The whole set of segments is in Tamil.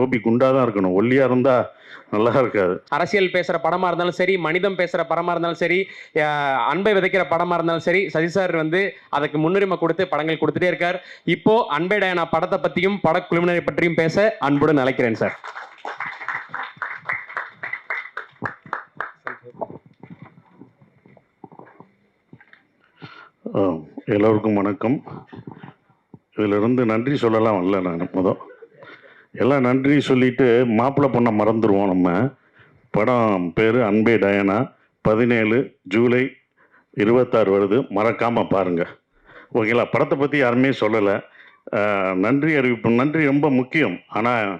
கோபி குண்டா தான் இருக்கணும், ஒல்லியாக இருந்தால் நல்லா இருக்காது. அரசியல் பேசுகிற படமாக இருந்தாலும் சரி, மனிதம் பேசுகிற படமாக இருந்தாலும் சரி, அன்பை விதைக்கிற படமாக இருந்தாலும் சரி, சசி சார் வந்து அதுக்கு முன்னுரிமை கொடுத்து படங்கள் கொடுத்துட்டே இருக்கார். இப்போ அன்பே டயானா படத்தை பற்றியும் படக்குழுவினரை பற்றியும் பேச அன்புடன் அழைக்கிறேன் சார். எல்லோருக்கும் வணக்கம். இதிலிருந்து நன்றி சொல்லலாம் வரல. நான் எல்லாம் நன்றி சொல்லிட்டு மாப்பிள்ளை பொண்ணை மறந்துடுவோம். நம்ம படம் பேர் அன்பே டயானா, 17 ஜூலை 26 வருது, மறக்காமல் பாருங்கள். ஓகேங்களா? படத்தை பற்றி யாருமே சொல்லலை. நன்றி அறிவிப்பு, நன்றி ரொம்ப முக்கியம். ஆனால்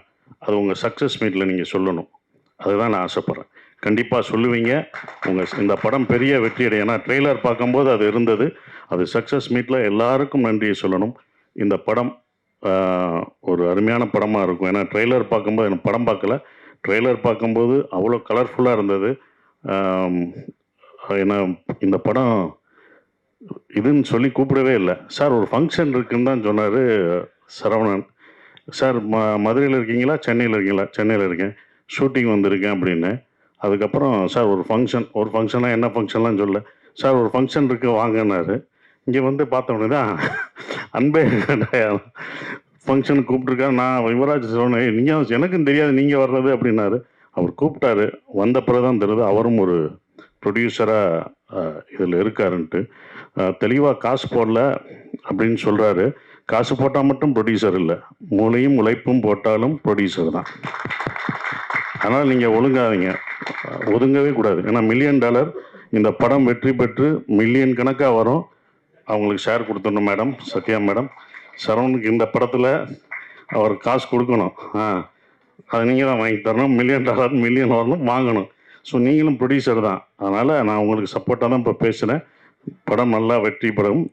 அது உங்கள் சக்ஸஸ் மீட்டில் நீங்கள் சொல்லணும். அதுதான் நான் ஆசைப்பட்றேன். கண்டிப்பாக சொல்லுவீங்க. இந்த படம் பெரிய வெற்றி அடைய, ஏன்னா ட்ரெய்லர் பார்க்கும்போது அது இருந்தது. அது சக்ஸஸ் மீட்டில் எல்லாருக்கும் நன்றியை சொல்லணும். இந்த படம் ஒரு அருமையான படமாக இருக்கும். ஏன்னா ட்ரெய்லர் பார்க்கும்போது, எனக்கு படம் பார்க்கல, ட்ரெய்லர் பார்க்கும்போது அவ்வளோ கலர்ஃபுல்லாக இருந்தது. ஏன்னா இந்த படம் இதுன்னு சொல்லி கூப்பிடவே இல்லை. சார் ஒரு ஃபங்க்ஷன் இருக்குன்னு தான் சொன்னார் சரவணன் சார். மதுரையில் இருக்கீங்களா, சென்னையில் இருக்கீங்களா? சென்னையில் இருக்கேன், ஷூட்டிங் வந்திருக்கேன் அப்படின்னு. அதுக்கப்புறம் சார் ஒரு ஃபங்க்ஷனாக என்ன ஃபங்க்ஷன்லாம் சொல்ல, சார் ஒரு ஃபங்க்ஷன் இருக்குது வாங்கினார். இங்கே வந்து பார்த்தோன்னே தான் அன்பே ஃபங்க்ஷனுக்கு கூப்பிட்ருக்காரு. நான் யுவராஜ் சொன்னேன், நீங்கள் எனக்கும் தெரியாது நீங்கள் வர்றது அப்படின்னாரு. அவர் கூப்பிட்டாரு. வந்த பிறகு தான் தெரியுது அவரும் ஒரு ப்ரொடியூசராக இதில் இருக்காருன்ட்டு. தெளிவாக காசு போடல அப்படின்னு சொல்கிறாரு. காசு போட்டால் மட்டும் ப்ரொடியூசர் இல்லை, மூளையும் உழைப்பும் போட்டாலும் ப்ரொடியூசர் தான். அதனால் நீங்கள் ஒழுங்காதீங்க, ஒதுங்கவே கூடாது. ஏன்னா $1 மில்லியன் இந்த படம் வெற்றி பெற்று மில்லியன் கணக்காக வரும். அவங்களுக்கு ஷேர் கொடுத்துடணும் மேடம், சத்யா மேடம். சரவணுக்கு இந்த படத்தில் அவர் காசு கொடுக்கணும். அதை நீங்கள் தான் வாங்கி தரணும். $1 மில்லியன் மில்லியன் வரணும், வாங்கணும். ஸோ நீங்களும் ப்ரொடியூசர் தான். அதனால் நான் உங்களுக்கு சப்போர்ட்டாக தான் இப்போ பேசுகிறேன். படம் நல்லா வெற்றி பெறும்.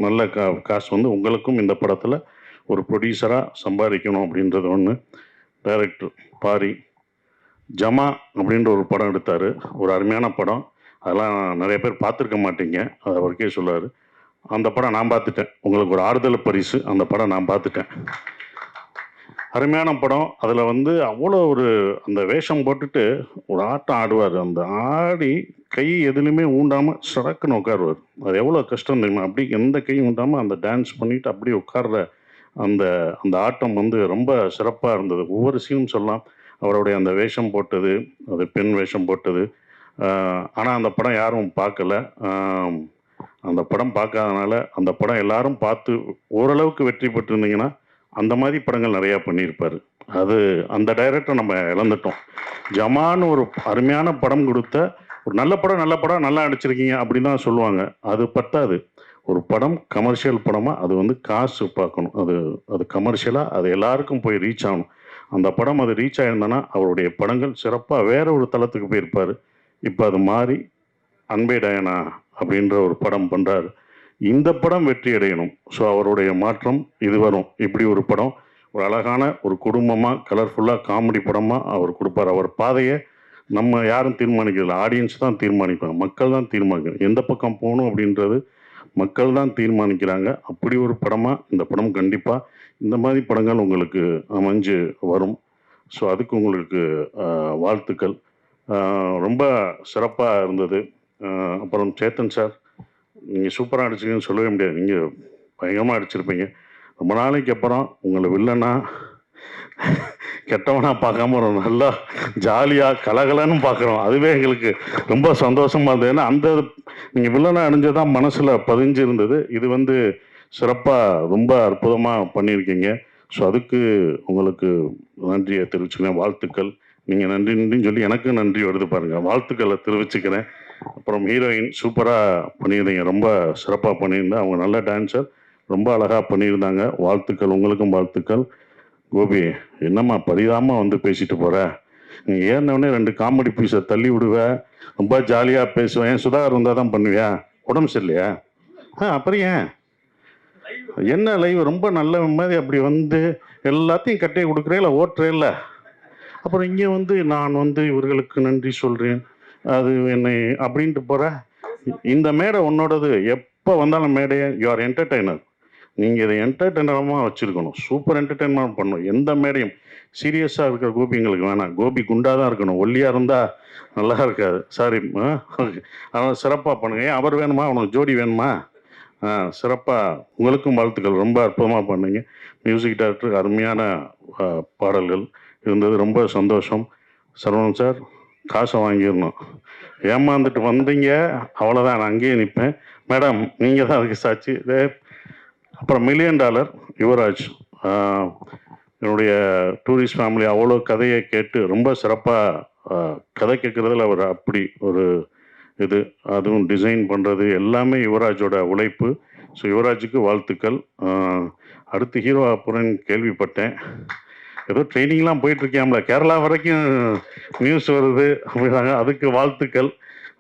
நல்ல காசு வந்து உங்களுக்கும் இந்த படத்தில் ஒரு ப்ரொடியூசராக சம்பாதிக்கணும் அப்படின்றது ஒன்று. டைரக்டர் பாரி ஜமா அப்படின்ற ஒரு படம் எடுத்தார். ஒரு அருமையான படம். அதெல்லாம் நிறைய பேர் பார்த்துருக்க மாட்டீங்க, அதை அவருக்கே சொல்லுவார். அந்த படம் நான் பார்த்துட்டேன். உங்களுக்கு ஒரு ஆறுதல் பரிசு, அந்த படம் நான் பார்த்துட்டேன். அருமையான படம். அதில் வந்து அவ்வளோ ஒரு அந்த வேஷம் போட்டுட்டு ஒரு ஆட்டம் ஆடுவார். அந்த ஆடி கை எதுலையுமே ஊண்டாமல் சடக்குன்னு உட்காருவார். அது எவ்வளோ கஷ்டம் தெரியுமா? அப்படி எந்த கையும் ஊண்டாமல் அந்த டான்ஸ் பண்ணிவிட்டு அப்படி உட்கார்ற அந்த அந்த ஆட்டம் வந்து ரொம்ப சிறப்பாக இருந்தது. ஒவ்வொரு சீனும் சொல்லலாம். அவருடைய அந்த வேஷம் போட்டது, அது பெண் வேஷம் போட்டது. ஆனால் அந்த படம் யாரும் பார்க்கல. அந்த படம் பார்க்காதனால அந்த படம் எல்லாரும் பார்த்து ஓரளவுக்கு வெற்றி பெற்றிருந்தீங்கன்னா அந்த மாதிரி படங்கள் நிறையா பண்ணியிருப்பார். அது அந்த டைரக்டரை நம்ம இழந்துட்டோம். ஜமான்னு ஒரு அருமையான படம் கொடுத்த ஒரு நல்ல படம் நல்லா நடிச்சிருக்கீங்க அப்படின்னு தான் சொல்லுவாங்க. அது பத்தாது. ஒரு படம் கமர்ஷியல் படமாக அது வந்து காசு பார்க்கணும். அது கமர்ஷியலாக அது எல்லாருக்கும் போய் ரீச் ஆகணும். அந்த படம் அது ரீச் ஆகிருந்தோன்னா அவருடைய படங்கள் சிறப்பாக வேற ஒரு தளத்துக்கு போயிருப்பார். இப்போ அது மாறி அன்பே டயானா அப்படின்ற ஒரு படம் பண்ணுறாரு. இந்த படம் வெற்றி அடையணும். ஸோ அவருடைய மாற்றம் இது வரும். இப்படி ஒரு படம், ஒரு அழகான ஒரு குடும்பமாக கலர்ஃபுல்லாக காமெடி படமாக அவர் கொடுப்பார். அவர் பாதையை நம்ம யாரும் தீர்மானிக்கிறதில்ல, ஆடியன்ஸ் தான் தீர்மானிப்பாங்க, மக்கள் தான் தீர்மானிக்கிறாங்க. எந்த பக்கம் போகணும் அப்படின்றது மக்கள் தான் தீர்மானிக்கிறாங்க. அப்படி ஒரு படமாக இந்த படம் கண்டிப்பாக இந்த மாதிரி படங்கள் உங்களுக்கு அமைஞ்சு வரும். ஸோ அதுக்கு உங்களுக்கு வாழ்த்துக்கள். ரொம்ப சிறப்பாக இருந்தது. அப்புறம் சேத்தன் சார், நீங்கள் சூப்பராக அடிச்சிங்கன்னு சொல்லவே முடியாது. நீங்கள் பயங்கரமாக அடிச்சிருப்பீங்க. ரொம்ப நாளைக்கு அப்புறம் உங்களை வில்லனா கெட்டவனாக பார்க்காம ஒரு நல்லா ஜாலியாக கலகலன்னு பார்க்குறோம். அதுவே எங்களுக்கு ரொம்ப சந்தோஷமாக இருந்தது. ஏன்னா அந்த நீங்கள் வில்லனாக அணிஞ்சதான் மனசில் பதிஞ்சு இருந்தது. இது வந்து சிறப்பாக ரொம்ப அற்புதமாக பண்ணியிருக்கீங்க. ஸோ அதுக்கு உங்களுக்கு நன்றியை தெரிவிச்சுக்கிறேன். வாழ்த்துக்கள். நீங்கள் நன்றின்னு சொல்லி எனக்கு நன்றி வருது பாருங்கள். வாழ்த்துக்களை தெரிவிச்சுக்கிறேன். அப்புறம் ஹீரோயின் சூப்பராக பண்ணியிருந்தீங்க, ரொம்ப சிறப்பாக பண்ணியிருந்தேன். அவங்க நல்ல டான்ஸர், ரொம்ப அழகாக பண்ணியிருந்தாங்க. வாழ்த்துக்கள், உங்களுக்கும் வாழ்த்துக்கள். கோபி, என்னம்மா பரிதாமல் வந்து பேசிட்டு போகிற? நீ ஏறினவுடனே 2 காமெடி பீஸை தள்ளி விடுவேன், ரொம்ப ஜாலியாக பேசுவேன். ஏன் சுதாகர் வந்தால் தான் பண்ணுவியா? உடம்பு சரியில்லையா? அப்புறம் ஏன் என்ன லைவ் ரொம்ப நல்ல மாதிரி அப்படி வந்து எல்லாத்தையும் கட்டையை கொடுக்குறே இல்லை ஓட்டுறே இல்லை. அப்புறம் இங்கே வந்து நான் வந்து இவர்களுக்கு நன்றி சொல்கிறேன், அது என்னை அப்படின்ட்டு போகிற. இந்த மேடை உன்னோடது. எப்போ வந்தாலும் மேடையை யூஆர் என்டர்டெய்னர். நீங்கள் இதை என்டர்டெய்னராக வச்சுருக்கணும். சூப்பர் என்டர்டெயின்மெண்ட் பண்ணணும். எந்த மேடையும் சீரியஸாக இருக்கிற கோபி எங்களுக்கு வேணாம். கோபி குண்டாக தான் இருக்கணும், ஒல்லியாக இருந்தால் நல்லா இருக்காது. சாரி. அதனால் சிறப்பாக பண்ணுங்க. ஏன் அவர் வேணுமா, உனக்கு ஜோடி வேணுமா? சிறப்பாக. உங்களுக்கும் வாழ்த்துக்கள். ரொம்ப அற்புதமாக பண்ணீங்க. மியூசிக் டைரக்டர் அருமையான பாடல்கள் இருந்தது. ரொம்ப சந்தோஷம். சரவணன் சார், காசை வாங்கிடணும். ஏமாந்துட்டு வந்தீங்க, அவ்வளோதான். நான் அங்கேயே நிற்பேன். மேடம், நீங்கள் தான் அதுக்கு சாட்சி. அப்புறம் $1 மில்லியன் யுவராஜ். என்னுடைய டூரிஸ்ட் ஃபேமிலி அவ்வளோ கதையை கேட்டு ரொம்ப சிறப்பாக கதை கேட்குறதுல அவர் அப்படி ஒரு இது, அதுவும் டிசைன் பண்ணுறது எல்லாமே யுவராஜோட உழைப்பு. ஸோ யுவராஜுக்கு வாழ்த்துக்கள். அடுத்து ஹீரோ அப்புறம்னு கேள்விப்பட்டேன். ஏதோ ட்ரைனிங்லாம் போயிட்டுருக்கியாம்ல, கேரளா வரைக்கும் நியூஸ் வருது அப்படின்னாங்க. அதுக்கு வாழ்த்துக்கள்.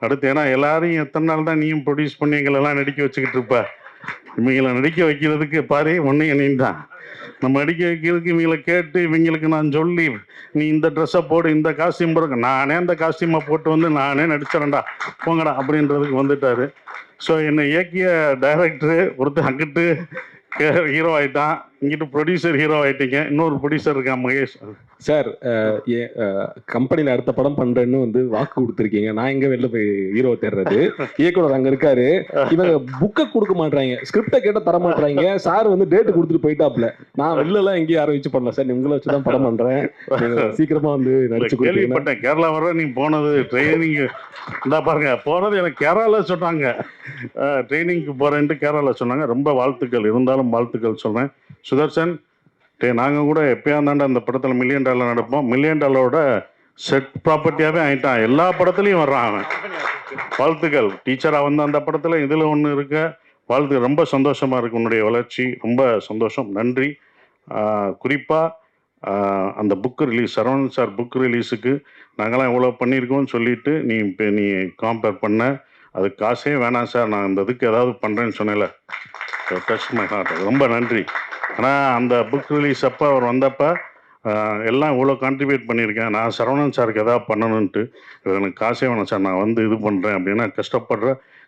அடுத்து ஏன்னா எல்லாரையும் எத்தனை நாள் தான் நீயும் ப்ரொடியூஸ் பண்ணி எங்களெல்லாம் நடிக்க வச்சுக்கிட்டு இருப்ப. இவங்களை நடிக்க வைக்கிறதுக்கு பாரு ஒன்றையும் நீ தான். நம்ம நடிக்க வைக்கிறதுக்கு இவங்களை கேட்டு இவங்களுக்கு நான் சொல்லி நீ இந்த ட்ரெஸ்ஸை போடு, இந்த காஸ்டியூம் போடுங்க, நானே அந்த காஸ்டியூமை போட்டு வந்து நானே நடிச்சிடறேன்டா போங்கடா அப்படின்றதுக்கு வந்துட்டாரு. ஸோ என்னை இயக்கிய டைரக்டரு ஒருத்தர் அங்கிட்டு ஹீரோ ஆகிட்டான், இங்கிட்டு ப்ரொடியூசர் ஹீரோ ஆகிட்டீங்க. இன்னொரு ப்ரொடியூசர் இருக்கான் மகேஷ் சார். கம்பெனியில் அடுத்த படம் பண்றேன்னு வந்து வாக்கு கொடுத்துருக்கீங்க. நான் எங்க வெளில போய் ஹீரோ தேடுறது? இயக்குனர் அங்க இருக்காரு. இவங்க புக்கை கொடுக்க மாட்டாங்க, ஸ்கிரிப்டை கேட்ட தர மாட்டாங்க. சார் வந்து டேட்டு கொடுத்துட்டு போயிட்டாப்ல. நான் வெளில எல்லாம் எங்கேயும் யாரும் வச்சு பண்ணல சார், உங்களை வச்சுதான் படம் பண்றேன். சீக்கிரமா வந்து நடிச்சு கேள்விப்பட்டேன். கேரளா வர நீ போனது ட்ரைனிங் இந்த பாருங்க, போனது எனக்கு கேரளாவில் சொன்னாங்க. ட்ரைனிங்க்கு போறேன்ட்டு கேரளாவில் சொன்னாங்க. ரொம்ப வாழ்த்துக்கள். இருந்தாலும் வாழ்த்துக்கள் சொல்றேன். சுதர்சன், நாங்கள் கூட எப்பயா இருந்தாண்டா அந்த படத்தில் $1 மில்லியன் நடப்போம். $1 மில்லியன் செட் ப்ராப்பர்ட்டியாகவே ஆகிட்டான். எல்லா படத்துலையும் வர்றான் அவன். வாழ்த்துக்கள். டீச்சராக வந்து அந்த படத்தில் இதில் ஒன்று இருக்க வாழ்த்து. ரொம்ப சந்தோஷமாக இருக்குது உன்னுடைய வளர்ச்சி. ரொம்ப சந்தோஷம். நன்றி. குறிப்பாக அந்த book release, Saravanan sir book ரிலீஸுக்கு நாங்களாம் இவ்வளோ பண்ணியிருக்கோம்னு சொல்லிட்டு நீ காம்பேர் பண்ண, அதுக்கு காசே வேணாம் சார், நான் அந்த இதுக்கு ஏதாவது பண்ணுறேன்னு சொன்னேன்ல, டச் மை ஹார்ட். ரொம்ப நன்றி. ஆனால் அந்த புக் ரிலீஸ் அப்போ அவர் வந்தப்போ எல்லாம் இவ்வளோ கான்ட்ரிபியூட் பண்ணியிருக்கேன், நான் சரவணன் சாருக்கு எதாவது பண்ணணுன்ட்டு, எனக்கு காசே வேணாம் சார், நான் வந்து இது பண்ணுறேன் அப்படின்னா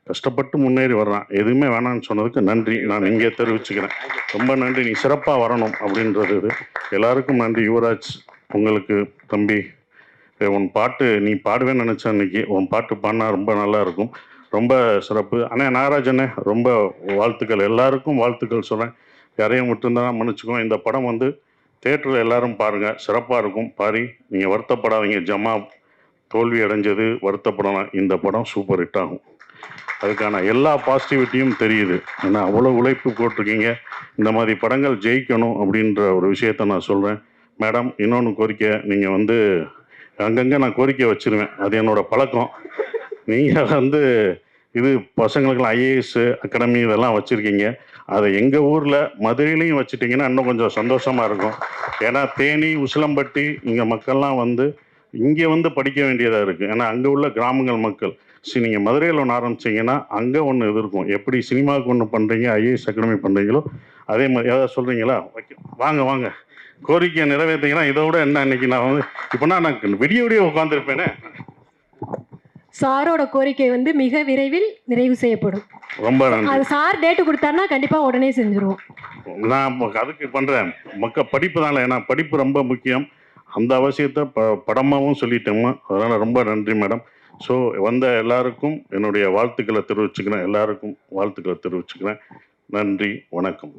கஷ்டப்பட்டு முன்னேறி வர்றான். எதுவுமே வேணான்னு சொன்னதுக்கு நன்றி நான் இங்கே தெரிவிச்சுக்கிறேன். ரொம்ப நன்றி. நீ சிறப்பாக வரணும் அப்படின்றது இது. எல்லாருக்கும் நன்றி. யுவராஜ், உங்களுக்கு தம்பி, உன் பாட்டு நீ பாடுவேன்னு நினச்சேன். அன்றைக்கி உன் பாட்டு பாடினா ரொம்ப நல்லாயிருக்கும். ரொம்ப சிறப்பு. அண்ணே நாகராஜண்ணே, ரொம்ப வாழ்த்துக்கள். எல்லாருக்கும் வாழ்த்துக்கள் சொல்கிறேன். யாரையும் விட்டுருந்தா மன்னிச்சுக்கோ. இந்த படம் வந்து தேட்டரில் எல்லாரும் பாருங்கள், சிறப்பாக இருக்கும். பாரி, நீங்கள் வருத்தப்படாதீங்க. ஜமா தோல்வி அடைஞ்சது, வருத்தப்படலாம். இந்த படம் சூப்பர் ஹிட் ஆகும். அதுக்கான எல்லா பாசிட்டிவிட்டியும் தெரியுது. ஏன்னா அவ்வளோ உழைப்பு போட்டிருக்கீங்க. இந்த மாதிரி படங்கள் ஜெயிக்கணும் அப்படின்ற ஒரு விஷயத்த நான் சொல்கிறேன். மேடம், இன்னொன்று கோரிக்கை, நீங்கள் வந்து அங்கங்கே நான் கோரிக்கை வச்சுருவேன், அது என்னோடய பழக்கம். நீங்கள் வந்து இது பசங்களுக்கெல்லாம் ஐஏஎஸ் அகாடமி இதெல்லாம் வச்சுருக்கீங்க, அதை எங்கள் ஊரில் மதுரையிலையும் வச்சுட்டிங்கன்னா இன்னும் கொஞ்சம் சந்தோஷமாக இருக்கும். ஏன்னா தேனி, உசிலம்பட்டி இங்கே மக்கள்லாம் வந்து இங்கே வந்து படிக்க வேண்டியதாக இருக்குது. ஏன்னா அங்கே உள்ள கிராமங்கள் மக்கள். சரி, நீங்கள் மதுரையில் ஒன்று ஆரம்பிச்சிங்கன்னா அங்கே ஒன்று இது இருக்கும். எப்படி சினிமாவுக்கு ஒன்று பண்ணுறீங்க, ஐஏஎஸ் அகாடமி பண்ணுறீங்களோ அதே மாதிரி. ஏதாவது சொல்கிறீங்களா? ஓகே, வாங்க கோரிக்கையை நிறைவேற்றிங்கன்னா இதை விட என்ன. இன்னைக்கு நான் வந்து இப்போனா நான் விடிய உட்காந்துருப்பேனே. சாரோட கோரிக்கை வந்து மிக விரைவில் நிறைவு செய்யப்படும். ரொம்ப நன்றி. அது சார் டேட்டு கொடுத்தாருன்னா கண்டிப்பாக உடனே செஞ்சுருவோம். நான் அதுக்கு பண்ணுறேன். படிப்பு தானே, ஏன்னா படிப்பு ரொம்ப முக்கியம். அந்த அவசியத்தை படமாகவும் சொல்லிட்டோமா. அதனால் ரொம்ப நன்றி மேடம். ஸோ வந்த எல்லாருக்கும் என்னுடைய வாழ்த்துக்களை தெரிவிச்சுக்கிறேன். எல்லாருக்கும் வாழ்த்துக்களை தெரிவிச்சுக்கிறேன். நன்றி, வணக்கம்.